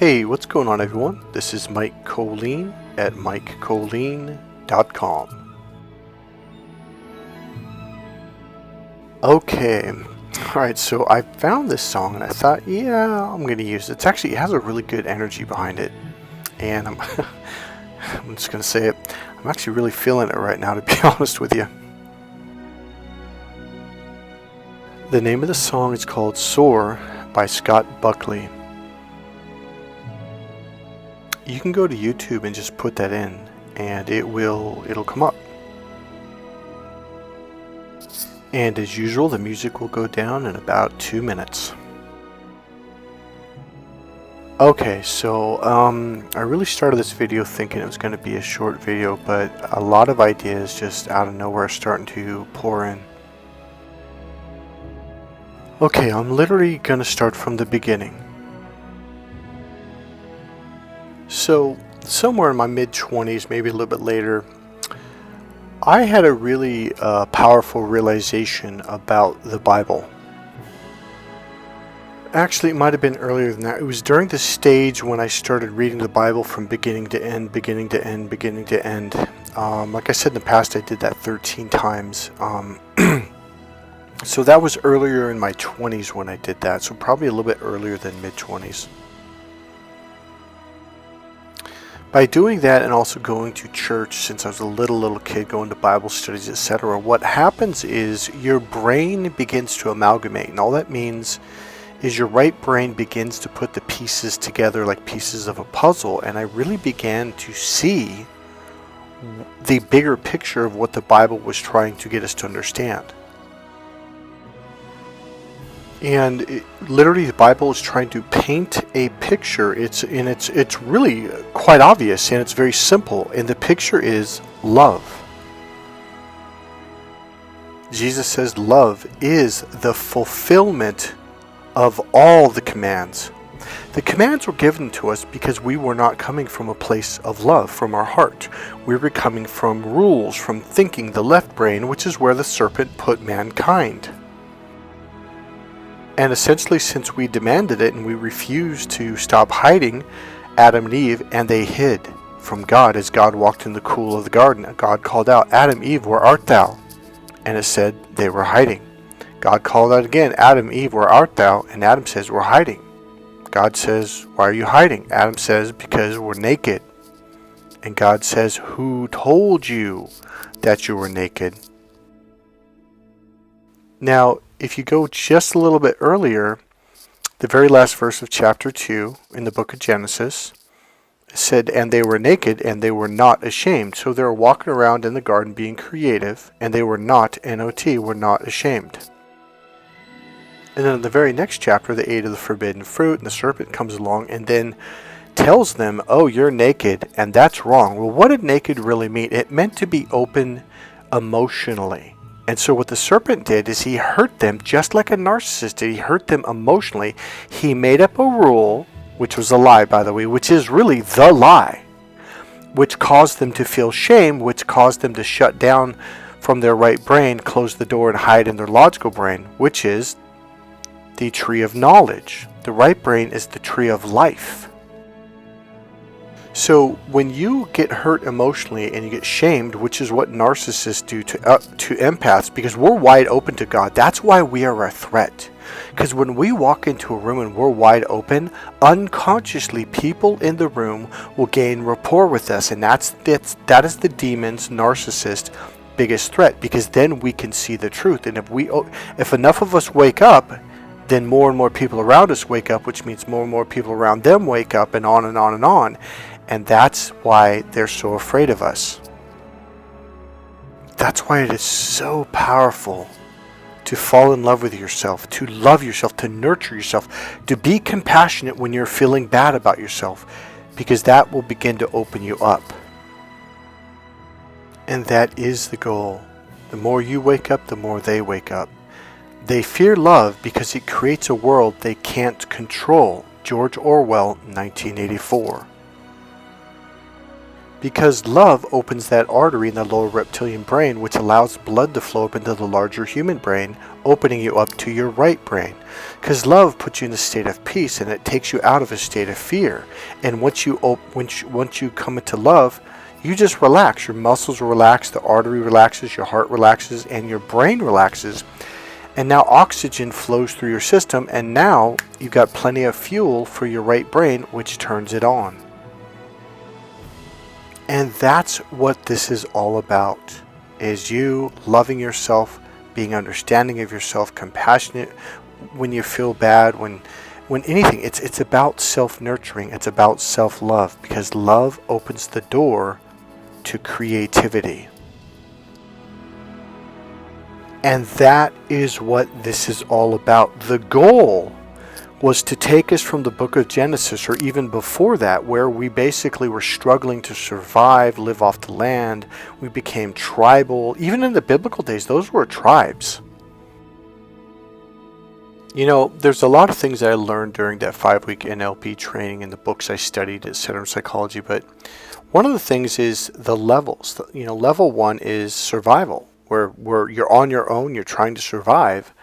Hey, what's going on, everyone? This is Mike Kollin at MikeKollin.com. Okay, alright, so I found this song and I thought, yeah, I'm going to use it. It has a really good energy behind it. And I'm just going to say it. I'm actually really feeling it right now, to be honest with you. The name of the song is called Soar by Scott Buckley. You can go to YouTube and just put that in and it'll come up. And as usual, the music will go down in about 2 minutes. Okay, so I really started this video thinking it was going to be a short video, but a lot of ideas just out of nowhere are starting to pour in. Okay, I'm literally going to start from the beginning. So, somewhere in my mid-20s, maybe a little bit later, I had a really powerful realization about the Bible. Actually, it might have been earlier than that. It was during the stage when I started reading the Bible from beginning to end, beginning to end, beginning to end. Like I said in the past, I did that 13 times. So that was earlier in my 20s when I did that, so probably a little bit earlier than mid-20s. By doing that and also going to church since I was a little kid, going to Bible studies, etc., what happens is your brain begins to amalgamate, and all that means is your right brain begins to put the pieces together like pieces of a puzzle, and I really began to see the bigger picture of what the Bible was trying to get us to understand. And literally, the Bible is trying to paint a picture. It's really quite obvious, and it's very simple. And the picture is love. Jesus says love is the fulfillment of all the commands. The commands were given to us because we were not coming from a place of love, from our heart. We were coming from rules, from thinking, the left brain, which is where the serpent put mankind. And essentially, since we demanded it and we refused to stop hiding, Adam and Eve, and they hid from God as God walked in the cool of the garden. God called out, Adam, Eve, where art thou? And it said they were hiding. God called out again, Adam, Eve, where art thou? And Adam says, we're hiding. God says, why are you hiding? Adam says, because we're naked. And God says, who told you that you were naked? Now, if you go just a little bit earlier, the very last verse of chapter 2 in the book of Genesis said, and they were naked and they were not ashamed. So they were walking around in the garden being creative, and they were not, N-O-T, were not ashamed. And then in the very next chapter, they ate of the forbidden fruit, and the serpent comes along and then tells them, oh, you're naked, and that's wrong. Well, what did naked really mean? It meant to be open emotionally. And so what the serpent did is he hurt them just like a narcissist did. He hurt them emotionally. He made up a rule, which was a lie, by the way, which is really the lie, which caused them to feel shame, which caused them to shut down from their right brain, close the door, and hide in their logical brain, which is the tree of knowledge. The right brain is the tree of life. So when you get hurt emotionally and you get shamed, which is what narcissists do to empaths, because we're wide open to God, that's why we are a threat. Because when we walk into a room and we're wide open, unconsciously people in the room will gain rapport with us, and that is the demon's, narcissist, biggest threat, because then we can see the truth. And if enough of us wake up, then more and more people around us wake up, which means more and more people around them wake up, and on and on and on. And that's why they're so afraid of us. That's why it is so powerful to fall in love with yourself, to love yourself, to nurture yourself, to be compassionate when you're feeling bad about yourself, because that will begin to open you up. And that is the goal. The more you wake up, the more they wake up. They fear love because it creates a world they can't control. George Orwell, 1984. because love opens that artery in the lower reptilian brain, which allows blood to flow up into the larger human brain, opening you up to your right brain. Because love puts you in a state of peace, and it takes you out of a state of fear. And once you come into love, you just relax. Your muscles relax, the artery relaxes, your heart relaxes, and your brain relaxes. And now oxygen flows through your system, and now you've got plenty of fuel for your right brain, which turns it on. And that's what this is all about, is you loving yourself, being understanding of yourself, compassionate when you feel bad, when anything. It's about self-nurturing. It's about self-love, because love opens the door to creativity. And that is what this is all about. The goal was to take us from the book of Genesis, or even before that, where we basically were struggling to survive, live off the land. We became tribal. Even in the biblical days, those were tribes. You know, there's a lot of things that I learned during that 5-week NLP training and the books I studied at Center of Psychology, but one of the things is the levels. You know, level 1 is survival, where you're on your own, you're trying to survive,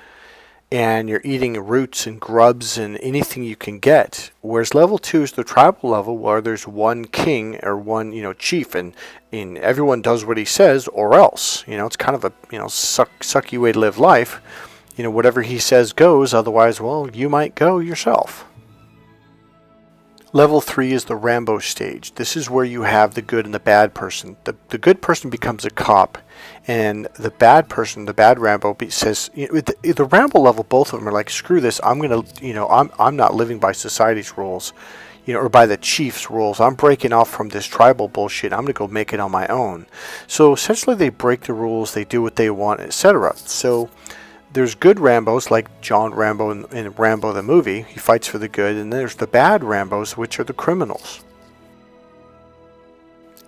and you're eating roots and grubs and anything you can get. Whereas level 2 is the tribal level, where there's one king or one, chief, and everyone does what he says or else. It's kind of a, sucky way to live life. Whatever he says goes, otherwise, well, you might go yourself. Level 3 is the Rambo stage. This is where you have the good and the bad person. The good person becomes a cop, and the bad person, the bad Rambo, says, the Rambo level, both of them are like, screw this. I'm not living by society's rules, or by the chief's rules. I'm breaking off from this tribal bullshit. I'm gonna go make it on my own. So essentially, they break the rules, they do what they want, etc. So there's good Rambos, like John Rambo in Rambo the movie. He fights for the good. And there's the bad Rambos, which are the criminals.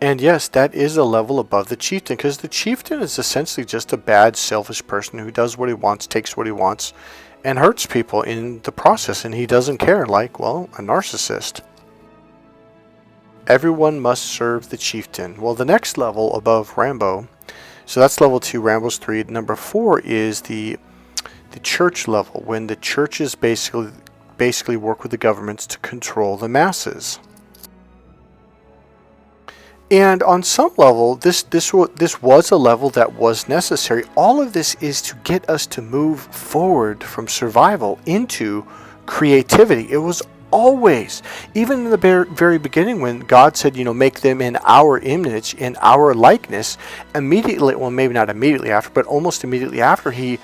And yes, that is a level above the chieftain, because the chieftain is essentially just a bad, selfish person who does what he wants, takes what he wants, and hurts people in the process. And he doesn't care, like, well, a narcissist. Everyone must serve the chieftain. Well, the next level above Rambo, so that's level 2, Rambo's 3. Number 4 is the church level, when the churches basically work with the governments to control the masses. And on some level, this was a level that was necessary. All of this is to get us to move forward from survival into creativity. It was always, even in the very beginning, when God said, make them in our image, in our likeness, immediately, well, maybe not immediately after, but almost immediately after, he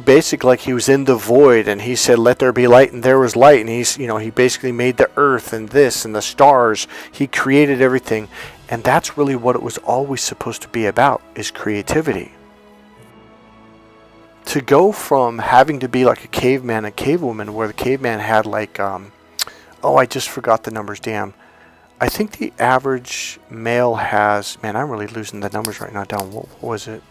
basically, like, he was in the void, and he said, let there be light, and there was light, and he basically made the earth and this and the stars. He created everything, and that's really what it was always supposed to be about, is creativity. To go from having to be like a caveman and cavewoman, where the caveman had like, I just forgot the numbers, damn. I think the average male has, man, I'm really losing the numbers right now down. What was it?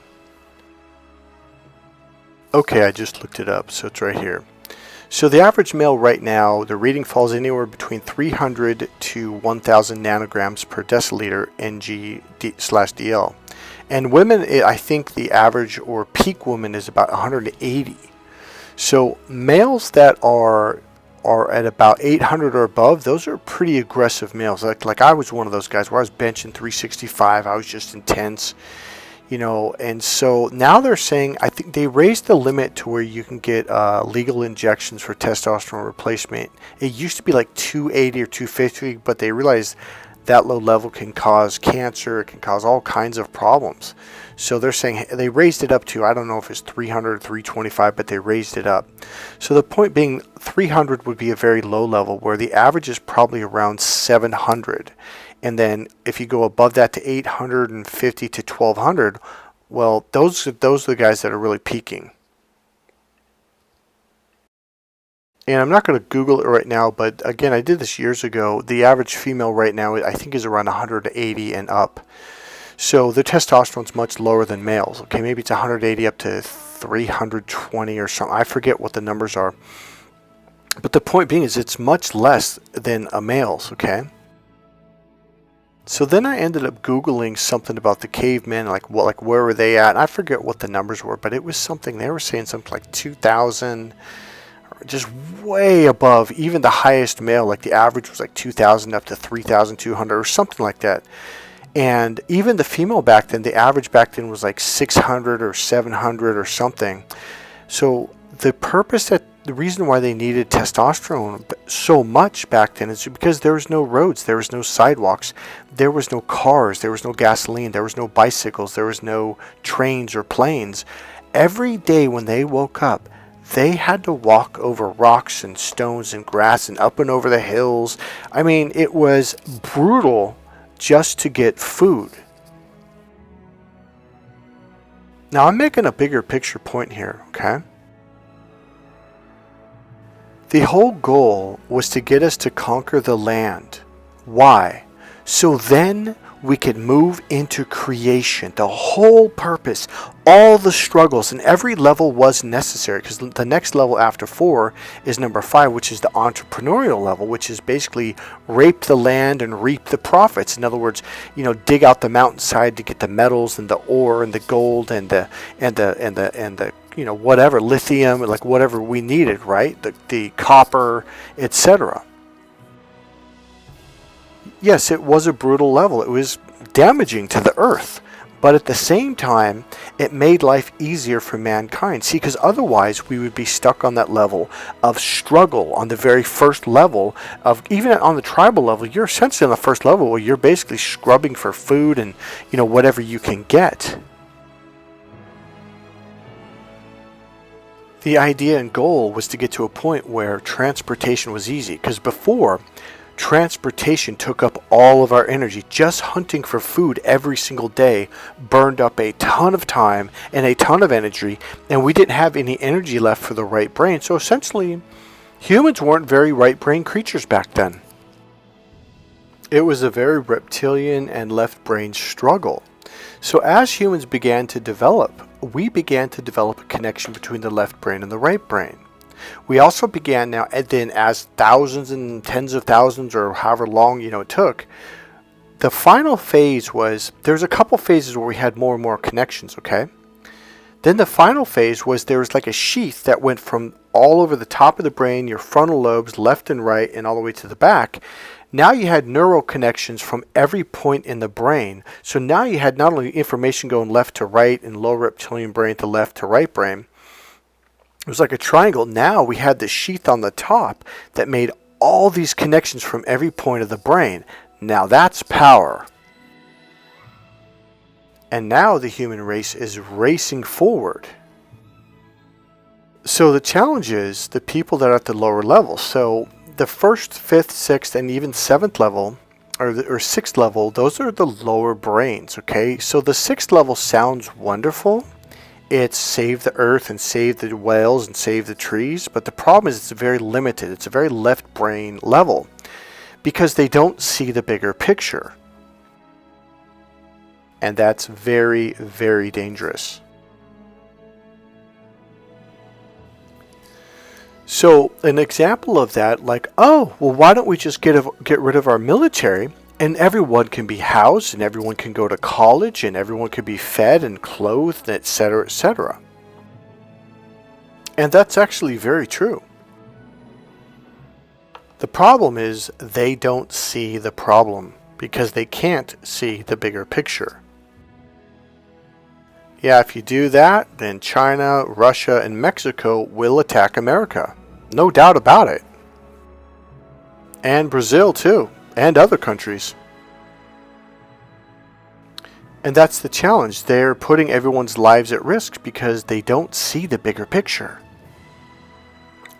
Okay, I just looked it up, so it's right here. So the average male right now, the reading falls anywhere between 300 to 1,000 nanograms per deciliter Ng/dl. And women, I think the average or peak woman is about 180. So males that are at about 800 or above, those are pretty aggressive males. Like I was one of those guys where I was benching 365. I was just intense. And so now they're saying, I think they raised the limit to where you can get legal injections for testosterone replacement. It used to be like 280 or 250, but they realized that low level can cause cancer. It can cause all kinds of problems. So they're saying they raised it up to, I don't know if it's 300 or 325, but they raised it up. So the point being, 300 would be a very low level, where the average is probably around 700. And then if you go above that to 850 to 1200, well, those are the guys that are really peaking. And I'm not going to Google it right now, but again, I did this years ago. The average female right now, I think, is around 180 and up. So the testosterone's much lower than males. Okay, maybe it's 180 up to 320 or something. I forget what the numbers are. But the point being is it's much less than a male's, okay? So then I ended up Googling something about the cavemen, like where were they at? And I forget what the numbers were, but it was something, they were saying something like 2,000, just way above even the highest male. Like the average was like 2,000 up to 3,200 or something like that. And even the female back then, the average back then was like 600 or 700 or something. So the reason why they needed testosterone so much back then is because there was no roads, there was no sidewalks, there was no cars, there was no gasoline, there was no bicycles, there was no trains or planes. Every day when they woke up, they had to walk over rocks and stones and grass and up and over the hills. I mean, it was brutal just to get food. Now I'm making a bigger picture point here, okay? The whole goal was to get us to conquer the land. Why? So then we could move into creation. The whole purpose, all the struggles, and every level was necessary, because the next level after 4 is number 5, which is the entrepreneurial level, which is basically rape the land and reap the profits. In other words, dig out the mountainside to get the metals and the ore and the gold and the whatever, lithium, like whatever we needed, right? The copper, etc. Yes, it was a brutal level. It was damaging to the earth. But at the same time, it made life easier for mankind. See, because otherwise we would be stuck on that level of struggle, on the very first level of, even on the tribal level, you're essentially on the first level where you're basically scrubbing for food and, whatever you can get. The idea and goal was to get to a point where transportation was easy, because before, transportation took up all of our energy. Just hunting for food every single day burned up a ton of time and a ton of energy, and we didn't have any energy left for the right brain. So essentially, humans weren't very right brain creatures back then. It was a very reptilian and left brain struggle. So as humans began to develop, we began to develop a connection between the left brain and the right brain. We also began now, and then as thousands and tens of thousands or however long it took, the final phase was, there's a couple phases where we had more and more connections, okay? Then the final phase was there was like a sheath that went from all over the top of the brain, your frontal lobes, left and right, and all the way to the back. Now you had neural connections from every point in the brain. So now you had not only information going left to right and lower reptilian brain to left to right brain, it was like a triangle. Now we had the sheath on the top that made all these connections from every point of the brain. Now that's power. And now the human race is racing forward. So the challenge is the people that are at the lower level. So the first, 5th, 6th, and even 7th level, or 6th level, those are the lower brains, okay? So the 6th level sounds wonderful. It's save the earth and save the whales and save the trees. But the problem is it's very limited. It's a very left brain level because they don't see the bigger picture. And that's very, very dangerous. So an example of that, like, why don't we just get rid of our military and everyone can be housed and everyone can go to college and everyone can be fed and clothed, etc., etc. And that's actually very true. The problem is they don't see the problem because they can't see the bigger picture. Yeah, if you do that, then China, Russia, and Mexico will attack America. No doubt about it. And Brazil too, and other countries. And that's the challenge. They're putting everyone's lives at risk because they don't see the bigger picture.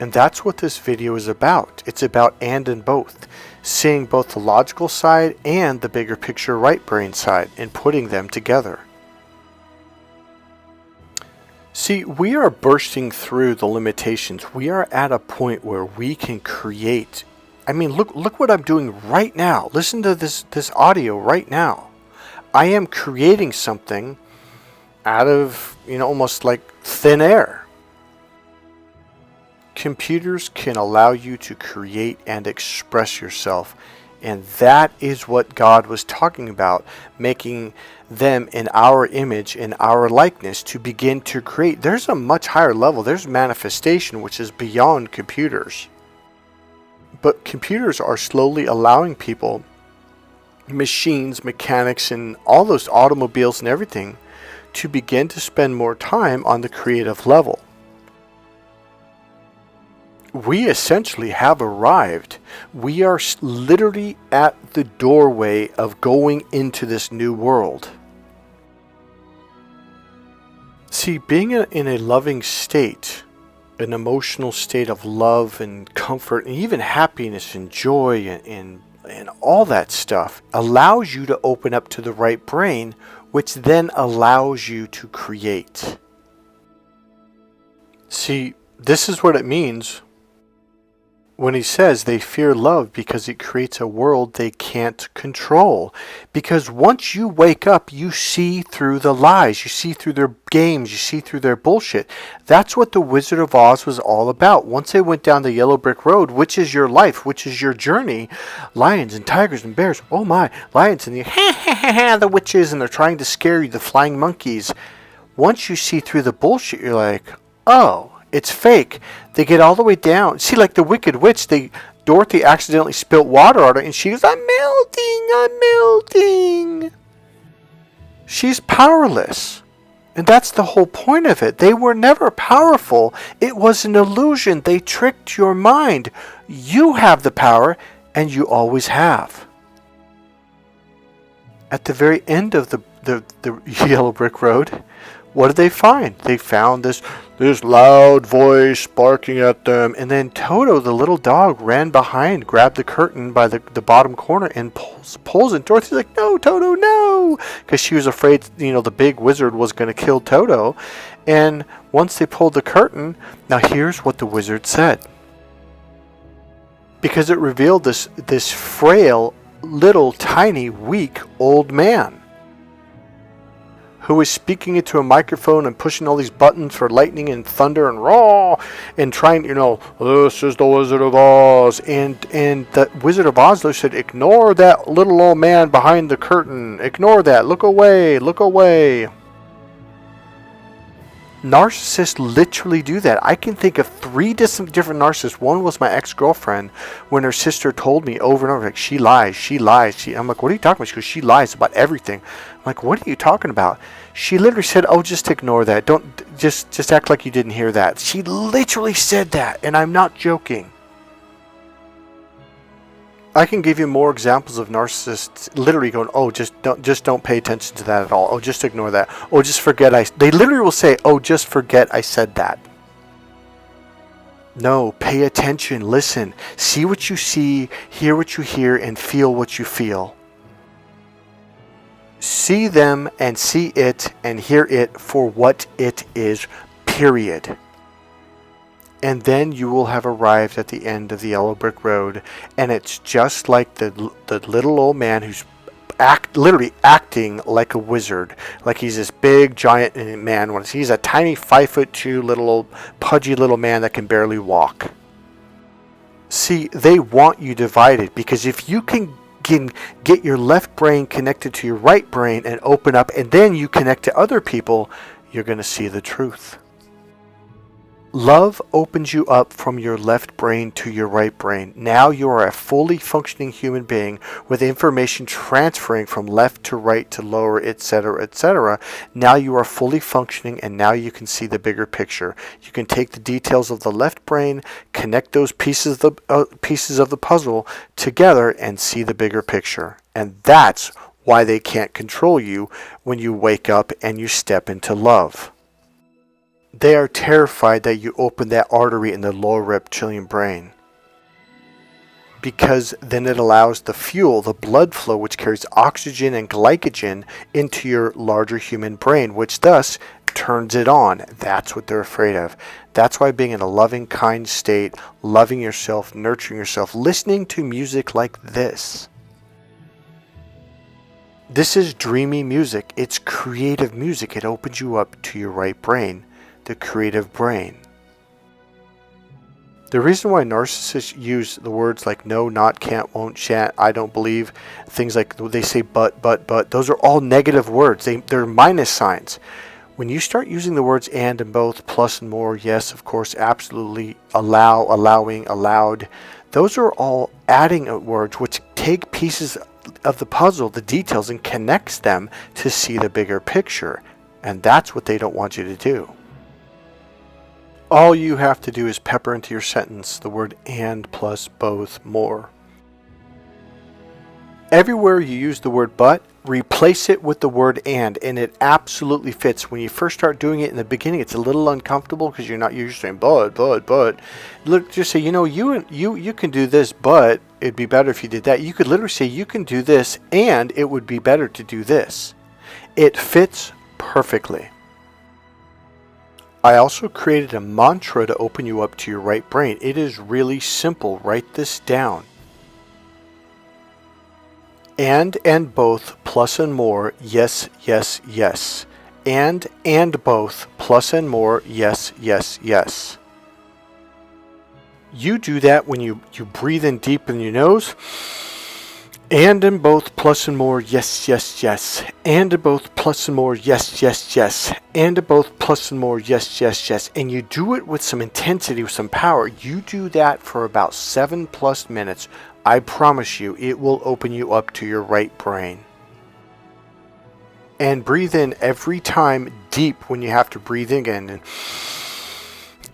And that's what this video is about. It's about and both. Seeing both the logical side and the bigger picture right brain side and putting them together. See, we are bursting through the limitations. We are at a point where we can create. I mean, look what I'm doing right now. Listen to this audio right now. I am creating something out of, almost like thin air. Computers can allow you to create and express yourself And that is what God was talking about, making them in our image, in our likeness, to begin to create. There's a much higher level. There's manifestation, which is beyond computers. But computers are slowly allowing people, machines, mechanics, and all those automobiles and everything, to begin to spend more time on the creative level. We essentially have arrived. We are literally at the doorway of going into this new world. See, being in a loving state, an emotional state of love and comfort and even happiness and joy and all that stuff allows you to open up to the right brain, which then allows you to create. See, this is what it means when he says they fear love because it creates a world they can't control. Because once you wake up, you see through the lies, you see through their games, you see through their bullshit. That's what the Wizard of Oz was all about. Once they went down the yellow brick road, which is your life, which is your journey, lions and tigers and bears, oh my, lions and the witches, and they're trying to scare you, the flying monkeys. Once you see through the bullshit, you're like, oh, it's fake. They get all the way down. See, like the Wicked Witch, Dorothy accidentally spilt water on her, and she goes, I'm melting. She's powerless. And that's the whole point of it. They were never powerful. It was an illusion. They tricked your mind. You have the power, and you always have. At the very end of the yellow brick road, what did they find? They found this loud voice barking at them. And then Toto, the little dog, ran behind, grabbed the curtain by the bottom corner and pulls it. Dorothy's like, no, Toto, no. Because she was afraid, the big wizard was going to kill Toto. And once they pulled the curtain, now here's what the wizard said. Because it revealed this frail, little, tiny, weak old man who was speaking into a microphone and pushing all these buttons for lightning and thunder and raw and trying, this is the Wizard of Oz. And the Wizard of Oz said, ignore that little old man behind the curtain. Ignore that. Look away. Look away. Narcissists literally do that. I can think of 3 different narcissists. One was my ex-girlfriend when her sister told me over and over, like, she lies. I'm like, what are you talking about? She goes, she lies about everything. I'm like, what are you talking about? She literally said, oh, just ignore that. Don't, just act like you didn't hear that. She literally said that, and I'm not joking. I can give you more examples of narcissists literally going, oh, just don't pay attention to that at all. Oh, just ignore that. Oh, just forget they literally will say, oh, just forget I said that. No, pay attention, listen, see what you see, hear what you hear, and feel what you feel. See them and see it and hear it for what it is, period. And then you will have arrived at the end of the yellow brick road, and it's just like the little old man who's literally acting like a wizard, like he's this big giant man. When he's a tiny 5'2" little old pudgy little man that can barely walk. See, they want you divided, because if you can get your left brain connected to your right brain and open up, and then you connect to other people, you're going to see the truth. Love opens you up from your left brain to your right brain. Now you are a fully functioning human being with information transferring from left to right to lower, etc., etc. Now you are fully functioning, and now you can see the bigger picture. You can take the details of the left brain, connect those pieces of the puzzle together, and see the bigger picture. And that's why they can't control you when you wake up and you step into love. They are terrified that you open that artery in the lower reptilian brain, because then it allows the fuel, the blood flow, which carries oxygen and glycogen into your larger human brain, which thus turns it on. That's what they're afraid of. That's why being in a loving, kind state, loving yourself, nurturing yourself, listening to music like this. This is dreamy music. It's creative music. It opens you up to your right brain. The creative brain. The reason why narcissists use the words like no, not, can't, won't, shan't, I don't believe, things like they say but, those are all negative words. They're minus signs. When you start using the words and both, plus and more, yes, of course, absolutely, allow, allowing, allowed, those are all adding words which take pieces of the puzzle, the details, and connects them to see the bigger picture. And that's what they don't want you to do. All you have to do is pepper into your sentence the word and plus both more. Everywhere you use the word but, replace it with the word and it absolutely fits. When you first start doing it in the beginning, it's a little uncomfortable because you're not usually saying but. Look, just say, you can do this, but it'd be better if you did that. You could literally say you can do this and it would be better to do this. It fits perfectly. I also created a mantra to open you up to your right brain. It is really simple. Write this down. And both, plus and more, yes, yes, yes. And both, plus and more, yes, yes, yes. You do that when you breathe in deep in your nose. And in both, plus and more, yes, yes, yes. And in both, plus and more, yes, yes, yes. And in both, plus and more, yes, yes, yes. And you do it with some intensity, with some power. You do that for about 7+ minutes. I promise you, it will open you up to your right brain. And breathe in every time deep when you have to breathe in again.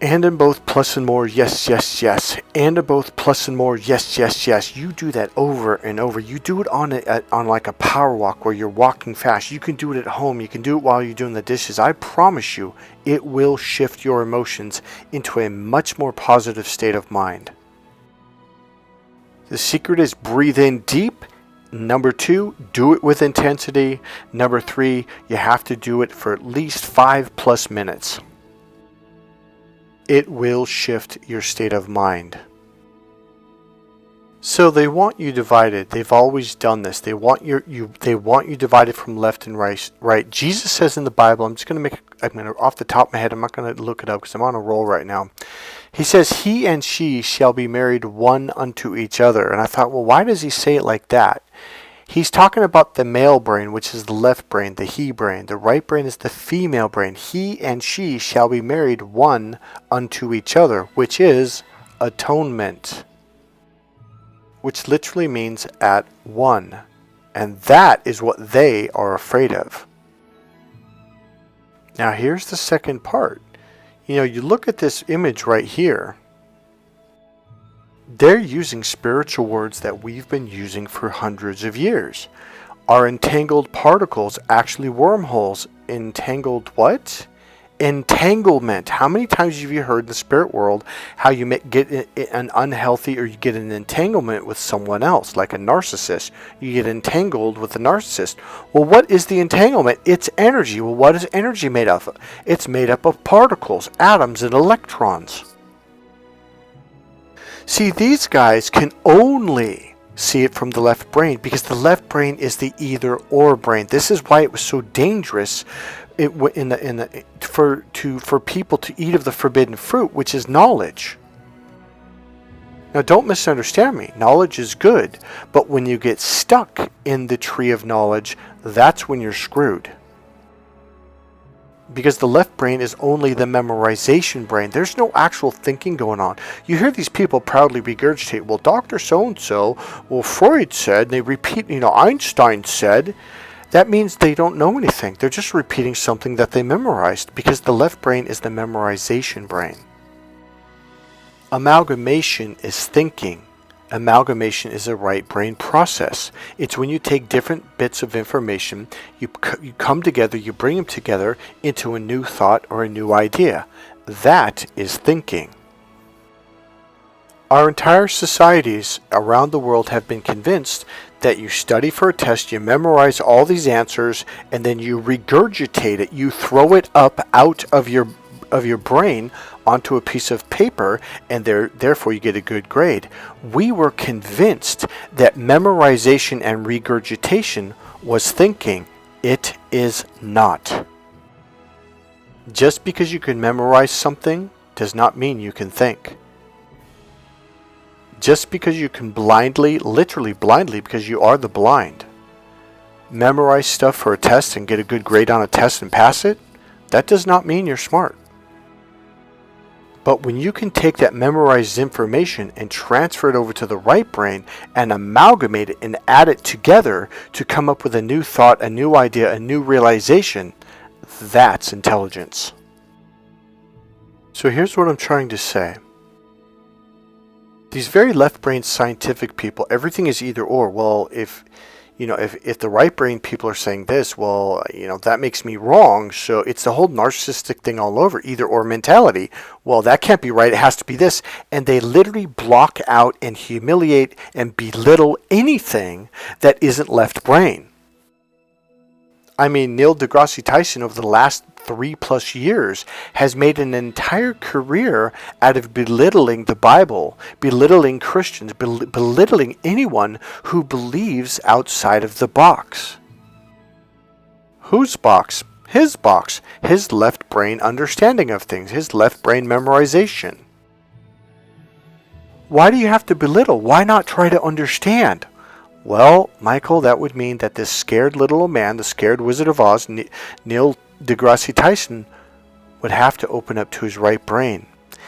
And in both, plus and more, yes, yes, yes. And in both, plus and more, yes, yes, yes. You do that over and over. You do it on like a power walk where you're walking fast. You can do it at home. You can do it while you're doing the dishes. I promise you, it will shift your emotions into a much more positive state of mind. The secret is breathe in deep. Number 2, do it with intensity. Number 3, you have to do it for at least 5+ minutes. It will shift your state of mind. So they want you divided. They've always done this. They want you divided from left and right. Jesus says in the Bible, I'm going to off the top of my head, I'm not going to look it up because I'm on a roll right now. He says, he and she shall be married one unto each other. And I thought, well, why does he say it like that? He's talking about the male brain, which is the left brain, the he brain. The right brain is the female brain. He and she shall be married one unto each other, which is atonement, which literally means at one. And that is what they are afraid of. Now here's the second part. You look at this image right here. They're using spiritual words that we've been using for hundreds of years. Are entangled particles actually wormholes? Entangled what? Entanglement. How many times have you heard in the spirit world how you get an unhealthy or you get an entanglement with someone else, like a narcissist? You get entangled with a narcissist. Well, what is the entanglement? It's energy. Well, what is energy made of? It's made up of particles, atoms, and electrons. See, these guys can only see it from the left brain because the left brain is the either-or brain. This is why it was so dangerous for people to eat of the forbidden fruit, which is knowledge. Now, don't misunderstand me. Knowledge is good, but when you get stuck in the tree of knowledge, that's when you're screwed. Because the left brain is only the memorization brain. There's no actual thinking going on. You hear these people proudly regurgitate, well, Dr. So-and-so, well, Freud said, and they repeat, Einstein said. That means they don't know anything. They're just repeating something that they memorized because the left brain is the memorization brain. Amalgamation is thinking. Amalgamation is a right brain process. It's when you take different bits of information, you come together, you bring them together into a new thought or a new idea. That is thinking. Our entire societies around the world have been convinced that you study for a test, you memorize all these answers, and then you regurgitate it. You throw it up out of your brain onto a piece of paper, and therefore you get a good grade. We were convinced that memorization and regurgitation was thinking. It is not. Just because you can memorize something does not mean you can think. Just because you can blindly, literally blindly, because you are the blind, memorize stuff for a test and get a good grade on a test and pass it, that does not mean you're smart. But when you can take that memorized information and transfer it over to the right brain and amalgamate it and add it together to come up with a new thought, a new idea, a new realization, that's intelligence. So here's what I'm trying to say. These very left brain scientific people, everything is either or. Well, if the right brain people are saying this, well, that makes me wrong. So it's the whole narcissistic thing all over, either or mentality. Well, that can't be right. It has to be this. And they literally block out and humiliate and belittle anything that isn't left brain. I mean, Neil deGrasse Tyson over the last 3+ years has made an entire career out of belittling the Bible, belittling Christians, belittling anyone who believes outside of the box. Whose box? His box. His left brain understanding of things, his left brain memorization. Why do you have to belittle? Why not try to understand? Well, Michael, that would mean that this scared little old man, the scared Wizard of Oz, Neil deGrasse Tyson, would have to open up to his right brain.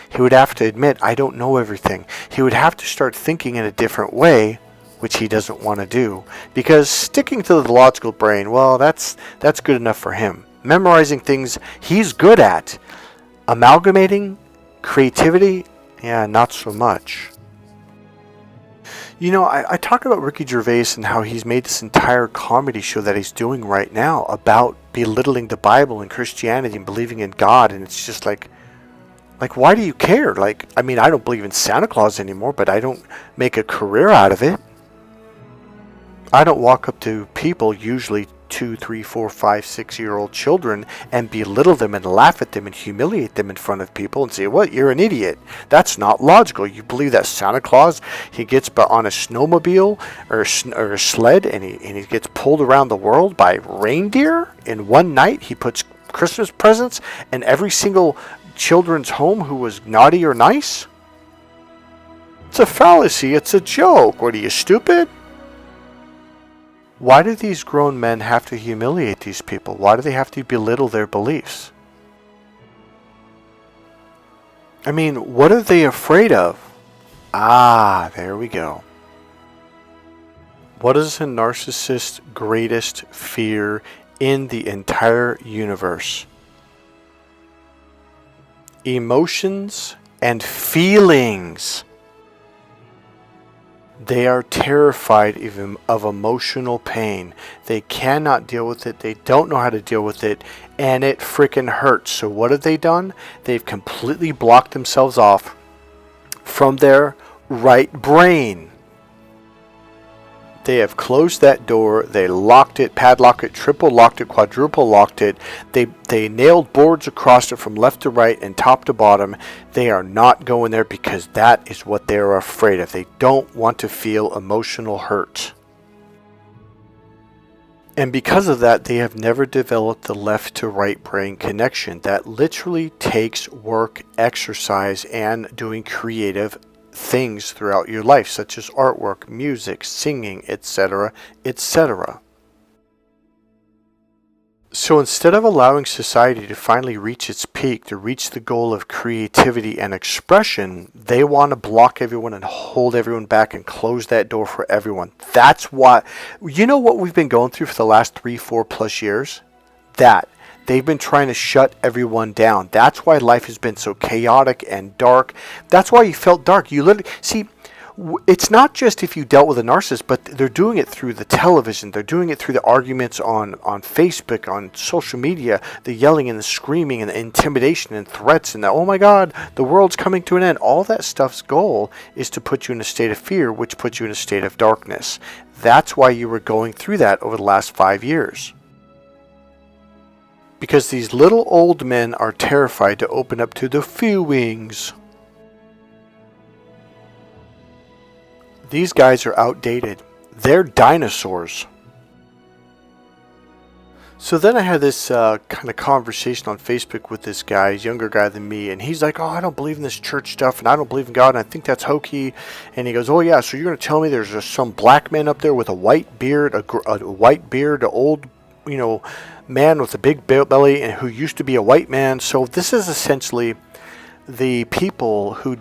He would have to admit, I don't know everything. He would have to start thinking in a different way, which he doesn't want to do. Because sticking to the logical brain, well, that's good enough for him. Memorizing things he's good at. Amalgamating, creativity, yeah, not so much. I talk about Ricky Gervais and how he's made this entire comedy show that he's doing right now about belittling the Bible and Christianity and believing in God, and it's just like why do you care? I don't believe in Santa Claus anymore, but I don't make a career out of it. I don't walk up to people, usually 2, 3, 4, 5, 6-year-old children, and belittle them and laugh at them and humiliate them in front of people and say, what, you're an idiot. That's not logical. You believe that Santa Claus, he gets on a snowmobile or a sled and he gets pulled around the world by reindeer in one night. He puts Christmas presents in every single children's home who was naughty or nice? It's a fallacy. It's a joke. What are you, stupid? Why do these grown men have to humiliate these people? Why do they have to belittle their beliefs? What are they afraid of? There we go. What is a narcissist's greatest fear in the entire universe? Emotions and feelings. They are terrified even of emotional pain. They cannot deal with it. They don't know how to deal with it. And it freaking hurts. So what have they done? They've completely blocked themselves off from their right brain. They have closed that door. They locked it, padlocked it, triple locked it, quadruple locked it. They nailed boards across it from left to right and top to bottom. They are not going there because that is what they are afraid of. They don't want to feel emotional hurt. And because of that, they have never developed the left to right brain connection. That literally takes work, exercise, and doing creative things throughout your life, such as artwork, music, singing, etc., etc. So instead of allowing society to finally reach its peak, to reach the goal of creativity and expression, they want to block everyone and hold everyone back and close that door for everyone. That's why, what we've been going through for the last 3, 4+ years? They've been trying to shut everyone down. That's why life has been so chaotic and dark. That's why you felt dark. You literally, see, it's not just if you dealt with a narcissist, but they're doing it through the television. They're doing it through the arguments on Facebook, on social media, the yelling and the screaming and the intimidation and threats and the, oh my God, the world's coming to an end. All that stuff's goal is to put you in a state of fear, which puts you in a state of darkness. That's why you were going through that over the last 5 years. Because these little old men are terrified to open up to the feelings. These guys are outdated. They're dinosaurs. So then I had this kind of conversation on Facebook with this guy, he's a younger guy than me, and he's like, oh, I don't believe in this church stuff, and I don't believe in God, and I think that's hokey. And he goes, oh yeah, so you're going to tell me there's just some black man up there with a white beard, an old, man with a big belly, and who used to be a white man. So this is essentially the people who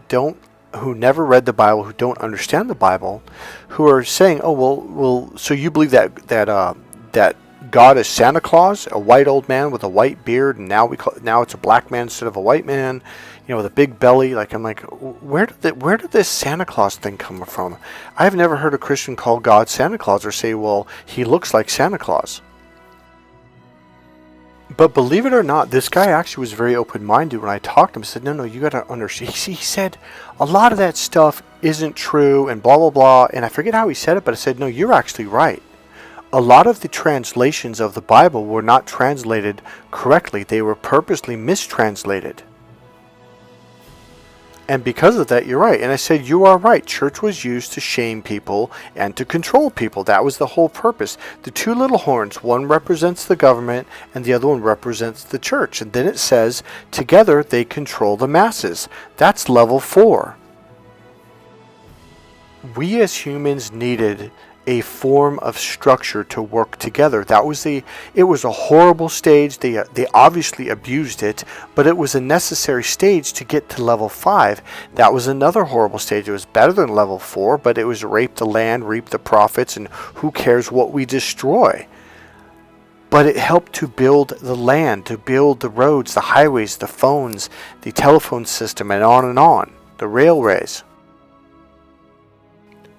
never read the Bible, who don't understand the Bible, who are saying, oh well, so you believe that God is Santa Claus, a white old man with a white beard, and now it's a black man instead of a white man, with a big belly. Like, I'm like, where did this Santa Claus thing come from? I've never heard a Christian call God Santa Claus or say, well, he looks like Santa Claus. But believe it or not, this guy actually was very open-minded when I talked to him. He said, no, you got to understand. He said, a lot of that stuff isn't true and blah, blah, blah. And I forget how he said it, but I said, no, you're actually right. A lot of the translations of the Bible were not translated correctly. They were purposely mistranslated. And because of that, you're right. And I said, you are right. Church was used to shame people and to control people. That was the whole purpose. The two little horns, one represents the government and the other one represents the church. And then it says, together they control the masses. That's level 4. We as humans needed a form of structure to work together. It was a horrible stage. They obviously abused it, but it was a necessary stage to get to level 5. That was another horrible stage. It was better than level 4, but it was rape the land, reap the profits, and who cares what we destroy. But it helped to build the land, to build the roads, the highways, the phones, the telephone system, and on, the railways.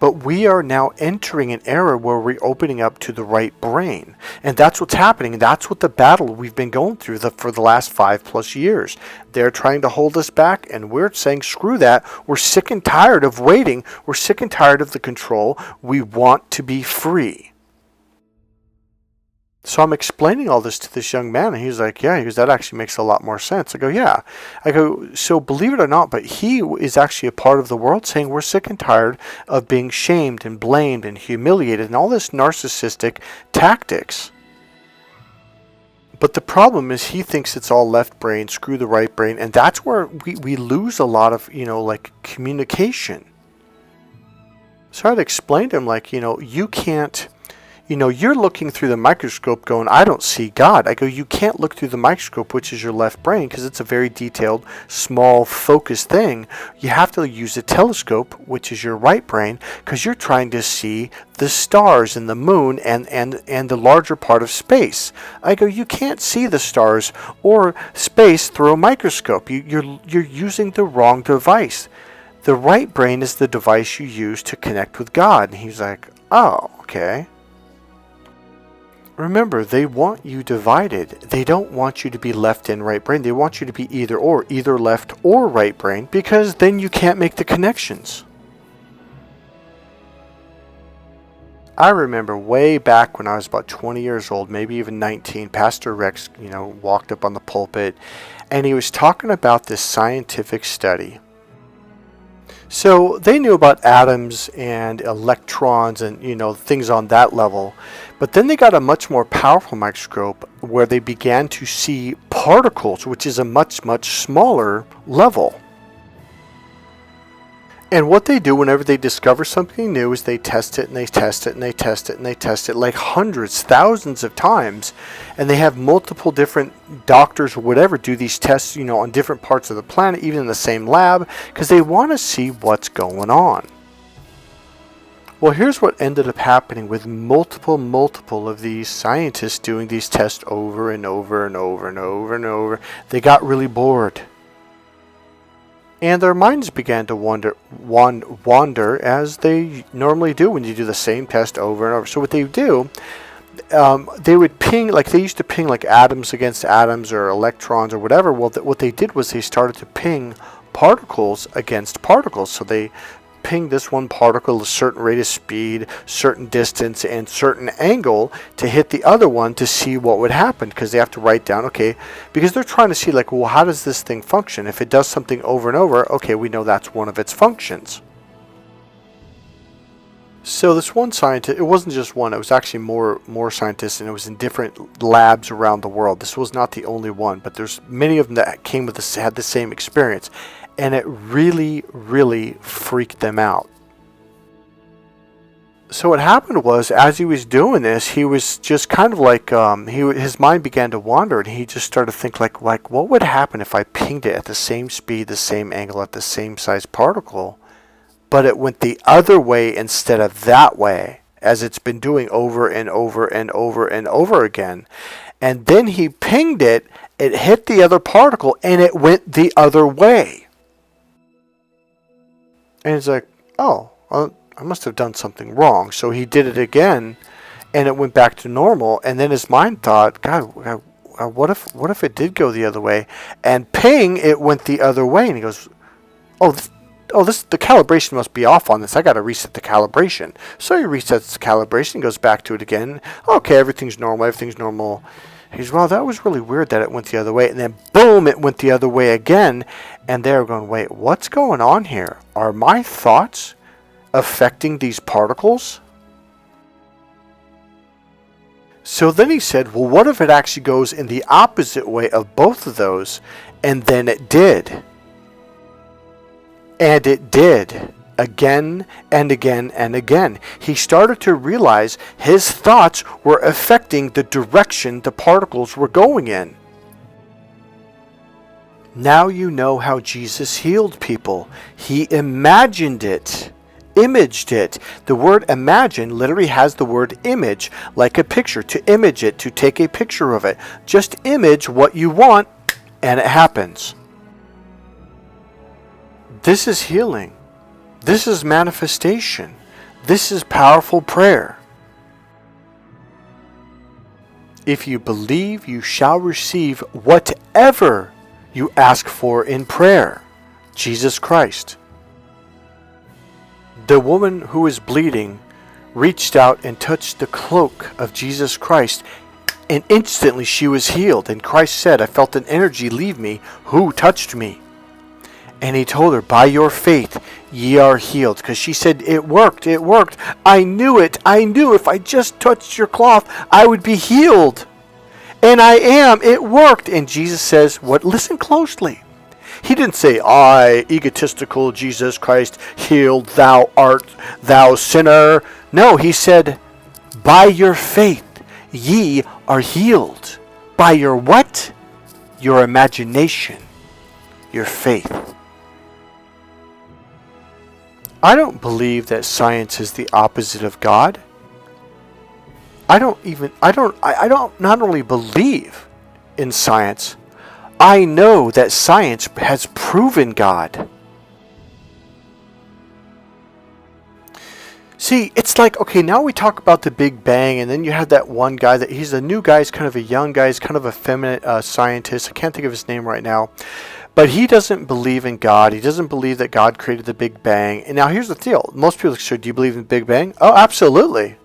But we are now entering an era where we're opening up to the right brain. And that's what's happening. That's what the battle we've been going through for the last 5+ years. They're trying to hold us back, and we're saying, screw that. We're sick and tired of waiting. We're sick and tired of the control. We want to be free. So I'm explaining all this to this young man, and he's like, yeah, that actually makes a lot more sense. I go, yeah. I go, so believe it or not, but he is actually a part of the world saying we're sick and tired of being shamed and blamed and humiliated and all this narcissistic tactics. But the problem is he thinks it's all left brain, screw the right brain, and that's where we lose a lot of, communication. So I'd explain to him, you can't, you're looking through the microscope going, I don't see God. I go, you can't look through the microscope, which is your left brain, because it's a very detailed, small, focused thing. You have to use a telescope, which is your right brain, because you're trying to see the stars and the moon and the larger part of space. I go, you can't see the stars or space through a microscope. You're using the wrong device. The right brain is the device you use to connect with God. And he's like, oh, okay. Remember, they want you divided. They don't want you to be left and right brain. They want you to be either left or right brain, because then you can't make the connections. I remember way back when I was about 20 years old, maybe even 19, Pastor Rex, walked up on the pulpit, and he was talking about this scientific study. So they knew about atoms and electrons and, things on that level. But then they got a much more powerful microscope where they began to see particles, which is a much, much smaller level. And what they do whenever they discover something new is they test it and they test it and they test it and they test it like hundreds, thousands of times. And they have multiple different doctors or whatever do these tests, on different parts of the planet, even in the same lab, because they want to see what's going on. Well, here's what ended up happening with multiple of these scientists doing these tests over and over and over and over and over. They got really bored. And their minds began to wander as they normally do when you do the same test over and over. So what they do, they would ping, like they used to ping like atoms against atoms or electrons or whatever. Well, what they did was they started to ping particles against particles. So they ping this one particle a certain rate of speed, certain distance, and certain angle to hit the other one to see what would happen, because they have to write down, okay, because they're trying to see like, well, how does this thing function? If it does something over and over, okay, we know that's one of its functions. So this one scientist, it wasn't just one, it was actually more scientists, and it was in different labs around the world. This was not the only one, but there's many of them that came with this, had the same experience, and it really, really freaked them out. So what happened was, as he was doing this, he was just kind of like, his mind began to wander, and he just started to think like, what would happen if I pinged it at the same speed, the same angle, at the same size particle, but it went the other way instead of that way, as it's been doing over and over and over and over again. And then he pinged it, it hit the other particle, and it went the other way. And he's like, oh, well, I must have done something wrong. So he did it again, and it went back to normal. And then his mind thought, God, what if it did go the other way? And ping, it went the other way. And he goes, the calibration must be off on this. I got to reset the calibration. So he resets the calibration, goes back to it again. Okay, everything's normal. He's, well, that was really weird that it went the other way. And then boom, it went the other way again. And they're going, wait, what's going on here? Are my thoughts affecting these particles? So then he said, well, what if it actually goes in the opposite way of both of those? And then it did. And it did. Again and again and again. He started to realize his thoughts were affecting the direction the particles were going in. Now you know how Jesus healed people. He imagined it. Imaged it. The word imagine literally has the word image, like a picture, to image it, to take a picture of it. Just image what you want, and it happens. This is healing. This is manifestation. This is powerful prayer. If you believe, you shall receive whatever you ask for in prayer. Jesus Christ. The woman who was bleeding reached out and touched the cloak of Jesus Christ, and instantly she was healed. And Christ said, I felt an energy leave me. Who touched me? And he told her, by your faith ye are healed. Because she said, it worked. I knew it. I knew if I just touched your cloth, I would be healed. And I am. It worked. And Jesus says, what? Listen closely. He didn't say, I, egotistical Jesus Christ, healed, thou art, thou sinner. No, he said, by your faith ye are healed. By your what? Your imagination. Your faith. I don't believe that science is the opposite of God. I don't not only believe in science, I know that science has proven God. See, it's like, okay, now we talk about the Big Bang, and then you have that one guy that he's a new guy, he's kind of a young guy, he's kind of a feminine scientist. I can't think of his name right now. But he doesn't believe in God. He doesn't believe that God created the Big Bang. And now here's the deal. Most people say, do you believe in the Big Bang? Oh, absolutely.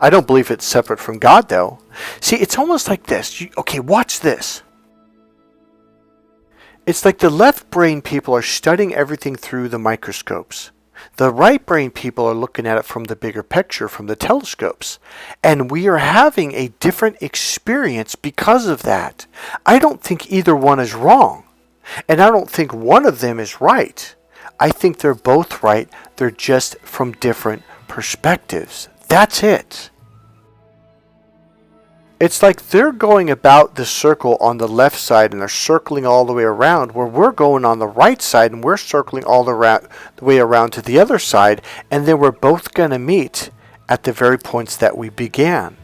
I don't believe it's separate from God, though. See, it's almost like this. Okay, watch this. It's like the left brain people are studying everything through the microscopes. The right brain people are looking at it from the bigger picture, from the telescopes. And we are having a different experience because of that. I don't think either one is wrong. And I don't think one of them is right. I think they're both right. They're just from different perspectives. That's it. It's like they're going about the circle on the left side and they're circling all the way around, where we're going on the right side and we're circling all the way around to the other side, and then we're both going to meet at the very points that we began.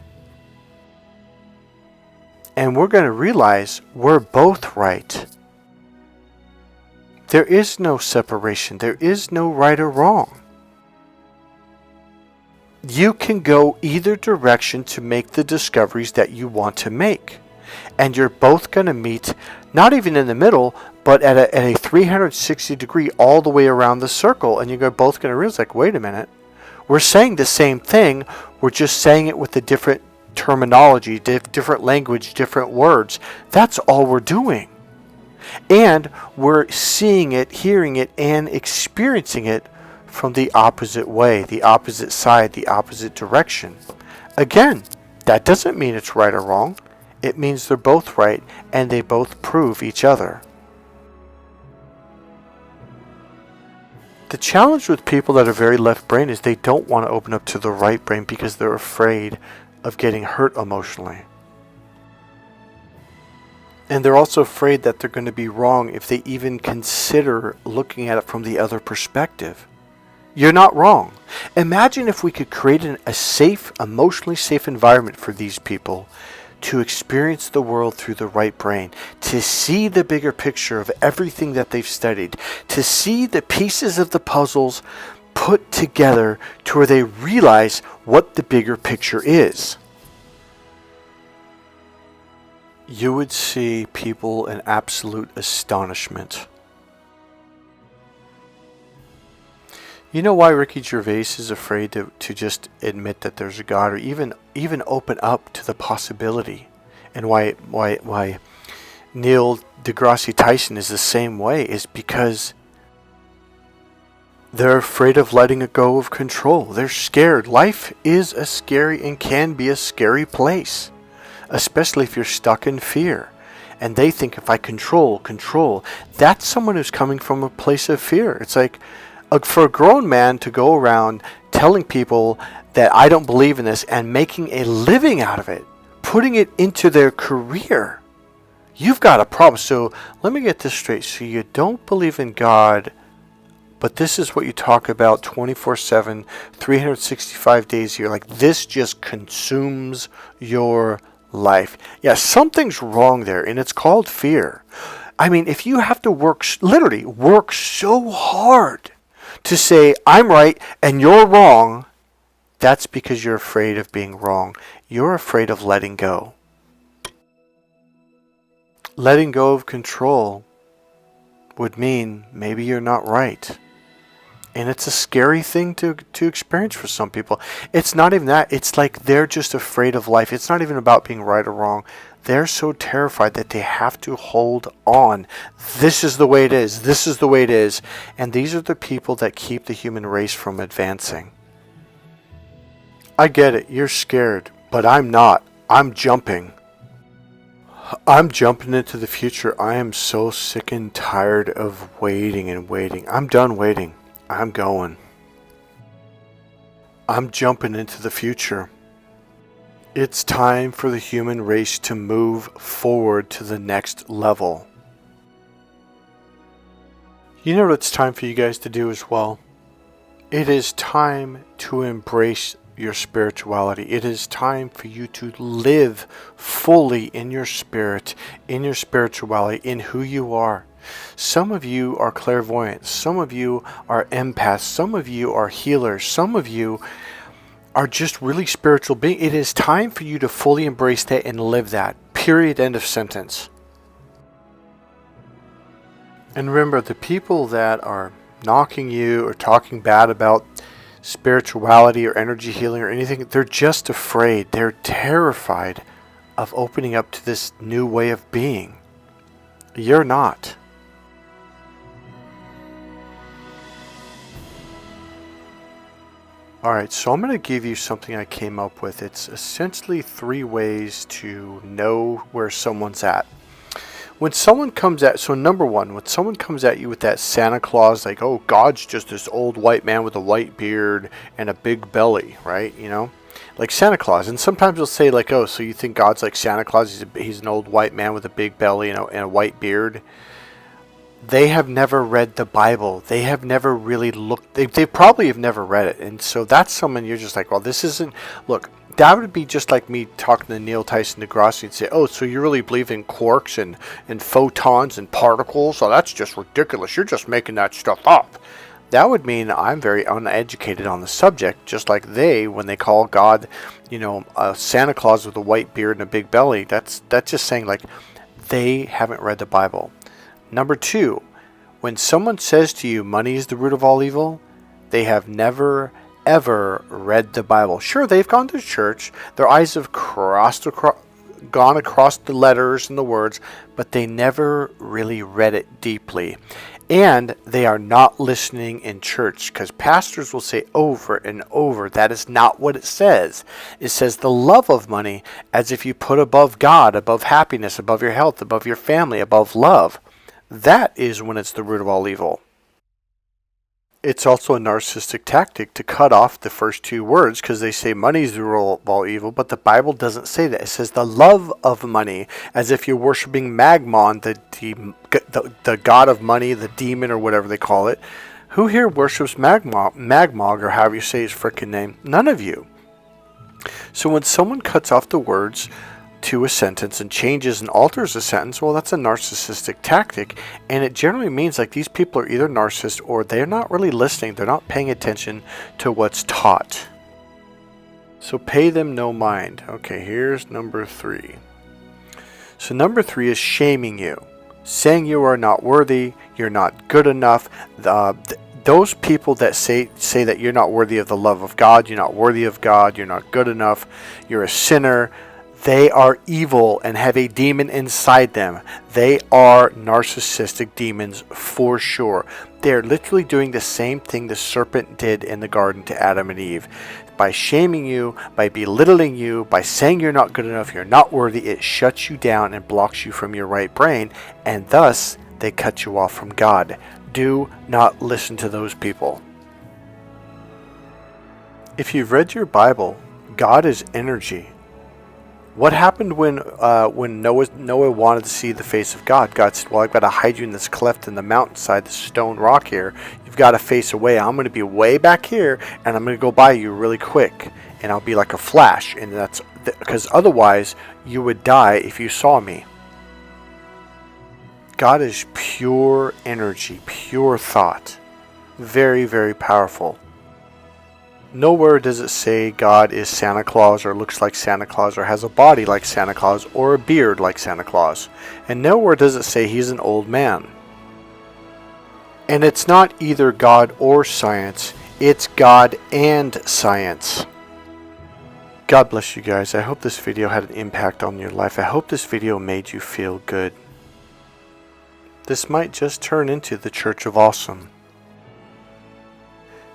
And we're going to realize we're both right. There is no separation. There is no right or wrong. You can go either direction to make the discoveries that you want to make. And you're both going to meet, not even in the middle, but at a 360 degree all the way around the circle. And you're both going to realize, like, wait a minute. We're saying the same thing. We're just saying it with a different terminology, different language, different words. That's all we're doing. And we're seeing it, hearing it, and experiencing it from the opposite way, the opposite side, the opposite direction. Again, that doesn't mean it's right or wrong. It means they're both right and they both prove each other. The challenge with people that are very left brain is they don't want to open up to the right brain because they're afraid of getting hurt emotionally. And they're also afraid that they're going to be wrong if they even consider looking at it from the other perspective. You're not wrong. Imagine if we could create a safe, emotionally safe environment for these people to experience the world through the right brain, to see the bigger picture of everything that they've studied, to see the pieces of the puzzles put together to where they realize what the bigger picture is. You would see people in absolute astonishment. You know why Ricky Gervais is afraid to just admit that there's a God, or even open up to the possibility, and why Neil deGrasse Tyson is the same way, is because they're afraid of letting go of control. They're scared. Life is a scary and can be a scary place, especially if you're stuck in fear. And they think if I control, that's someone who's coming from a place of fear. It's like, for a grown man to go around telling people that I don't believe in this and making a living out of it, putting it into their career, you've got a problem. So let me get this straight. So you don't believe in God, but this is what you talk about 24/7, 365 days a year. Like, this just consumes your life. Yeah, something's wrong there, and it's called fear. I mean, if you have to literally work so hard to say, I'm right and you're wrong, that's because you're afraid of being wrong. You're afraid of letting go. Letting go of control would mean maybe you're not right. And it's a scary thing to experience for some people. It's not even that. It's like they're just afraid of life. It's not even about being right or wrong. They're so terrified that they have to hold on. This is the way it is. This is the way it is. And these are the people that keep the human race from advancing. I get it. You're scared. But I'm not. I'm jumping. I'm jumping into the future. I am so sick and tired of waiting and waiting. I'm done waiting. I'm going. I'm jumping into the future. It's time for the human race to move forward to the next level. You know what it's time for you guys to do as well? It is time to embrace your spirituality. It is time for you to live fully in your spirit, in your spirituality, in who you are. Some of you are clairvoyant. Some of you are empaths. Some of you are healers. Some of you are just really spiritual beings. It is time for you to fully embrace that and live that. Period. End of sentence. And remember, the people that are knocking you or talking bad about spirituality or energy healing or anything, they're just afraid. They're terrified of opening up to this new way of being. You're not. Alright, so I'm going to give you something I came up with. It's essentially 3 ways to know where someone's at. When someone comes at, so number 1, when someone comes at you with that Santa Claus, like, oh, God's just this old white man with a white beard and a big belly, right? You know, like Santa Claus. And sometimes they'll say like, oh, so you think God's like Santa Claus? He's an old white man with a big belly and a white beard. They have never read the Bible. They have never really looked. They probably have never read it. And so that's someone you're just like, well, this isn't. Look, that would be just like me talking to Neil Tyson deGrasse and say, oh, so you really believe in quarks and photons and particles? Oh, that's just ridiculous. You're just making that stuff up. That would mean I'm very uneducated on the subject, just like they, when they call God, you know, a Santa Claus with a white beard and a big belly. That's just saying like they haven't read the Bible. Number 2, when someone says to you, money is the root of all evil, they have never, ever read the Bible. Sure, they've gone to church. Their eyes have gone across the letters and the words, but they never really read it deeply. And they are not listening in church, because pastors will say over and over, that is not what it says. It says the love of money, as if you put above God, above happiness, above your health, above your family, above love. That is when it's the root of all evil. It's also a narcissistic tactic to cut off the first two words, because they say money is the root of all evil, but the Bible doesn't say that. It says the love of money, as if you're worshiping Magmon, the god of money, the demon, or whatever they call it. Who here worships Magmog, or however you say his frickin' name? None of you. So when someone cuts off the words to a sentence and changes and alters a sentence, well, that's a narcissistic tactic, and it generally means like these people are either narcissists or they're not really listening. They're not paying attention to what's taught. So pay them no mind. Okay, here's number 3. So number 3 is shaming you, saying you are not worthy, you're not good enough. Those people that say that you're not worthy of the love of God, you're not worthy of God, you're not good enough, you're a sinner, they are evil and have a demon inside them. They are narcissistic demons for sure. They're literally doing the same thing the serpent did in the garden to Adam and Eve. By shaming you, by belittling you, by saying you're not good enough, you're not worthy, it shuts you down and blocks you from your right brain, and thus they cut you off from God. Do not listen to those people. If you've read your Bible, God is energy. What happened when Noah wanted to see the face of God? God said, well, I've got to hide you in this cleft in the mountainside, this stone rock here. You've got to face away. I'm going to be way back here, and I'm going to go by you really quick, and I'll be like a flash. And that's because otherwise you would die if you saw me. God is pure energy, pure thought. Very, very powerful. Nowhere does it say God is Santa Claus, or looks like Santa Claus, or has a body like Santa Claus, or a beard like Santa Claus. And nowhere does it say he's an old man. And it's not either God or science, it's God and science. God bless you guys. I hope this video had an impact on your life. I hope this video made you feel good. This might just turn into the Church of Awesome.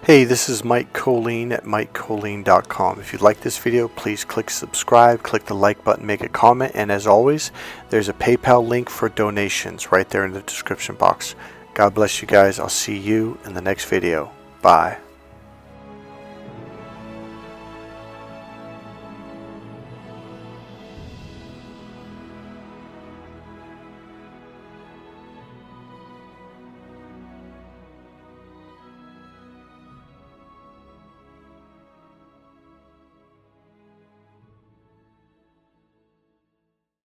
Hey, this is Mike Kollin at MikeKollin.com. If you like this video, please click subscribe, click the like button, make a comment, and as always, there's a PayPal link for donations right there in the description box. God bless you guys. I'll see you in the next video. Bye.